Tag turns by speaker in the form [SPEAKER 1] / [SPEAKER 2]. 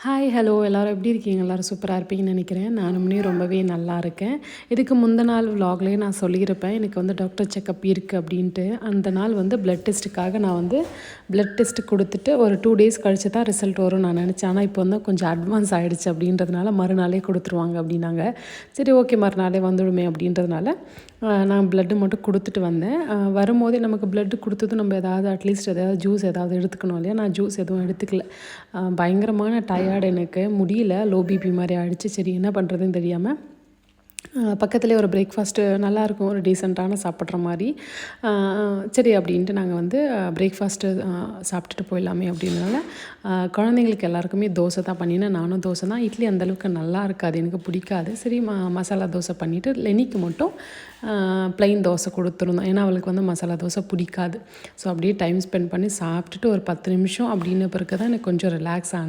[SPEAKER 1] Hi hello எல்லோரும் எப்படி இருக்கீங்க? எல்லோரும் சூப்பராக இருப்பீங்கன்னு நினைக்கிறேன். நானுமே ரொம்பவே நல்லா இருக்கேன். இதுக்கு முந்த நாள் விலாக்லேயே நான் சொல்லியிருப்பேன் எனக்கு வந்து டாக்டர் செக்கப் இருக்குது அப்படின்ட்டு. அந்த நாள் வந்து பிளட் டெஸ்ட்டுக்காக நான் வந்து பிளட் டெஸ்ட்டு கொடுத்துட்டு ஒரு 2 டேஸ் கழிச்சு தான் ரிசல்ட் வரும்னு நான் நினச்சேன். ஆனால் இப்போ வந்து கொஞ்சம் அட்வான்ஸ் ஆகிடுச்சு அப்படின்றதுனால மறுநாளே கொடுத்துருவாங்க அப்படின்னாங்க. சரி ஓகே மறுநாளே வந்துடுமே அப்படின்றதுனால நான் பிளட்டு மட்டும் கொடுத்துட்டு வந்தேன். வரும்போதே நமக்கு பிளட்டு கொடுத்ததும் நம்ம ஏதாவது அட்லீஸ்ட் ஏதாவது ஜூஸ் ஏதாவது எடுத்துக்கணும் இல்லையா? நான் ஜூஸ் எதுவும் எடுத்துக்கல. பயங்கரமான டயர்டு, எனக்கு முடியல, லோ பிபி மாதிரி ஆகிடுச்சு. சரி என்ன பண்ணுறதுன்னு தெரியாமல் பக்கத்துலேயே ஒரு பிரேக்ஃபாஸ்ட்டு நல்லாயிருக்கும், ஒரு டீசெண்டான சாப்பிட்ற மாதிரி. சரி அப்படின்ட்டு நாங்கள் வந்து பிரேக்ஃபாஸ்ட்டு சாப்பிட்டுட்டு போயிடலாமே அப்படின்றனால குழந்தைங்களுக்கு எல்லாருக்குமே தோசை தான் பண்ணினேன். நானும் தோசை தான். இட்லி அந்தளவுக்கு நல்லா இருக்காது, எனக்கு பிடிக்காது. சரி மசாலா தோசை பண்ணிவிட்டு லெனிக்கு மட்டும் ப்ளைன் தோசை கொடுத்துருந்தோம். ஏன்னா அவளுக்கு வந்து மசாலா தோசை பிடிக்காது. ஸோ அப்படியே டைம் ஸ்பெண்ட் பண்ணி சாப்பிட்டுட்டு ஒரு 10 நிமிஷம் அப்படின்னு பிறகு தான் எனக்கு கொஞ்சம் ரிலாக்ஸ் ஆனேன்.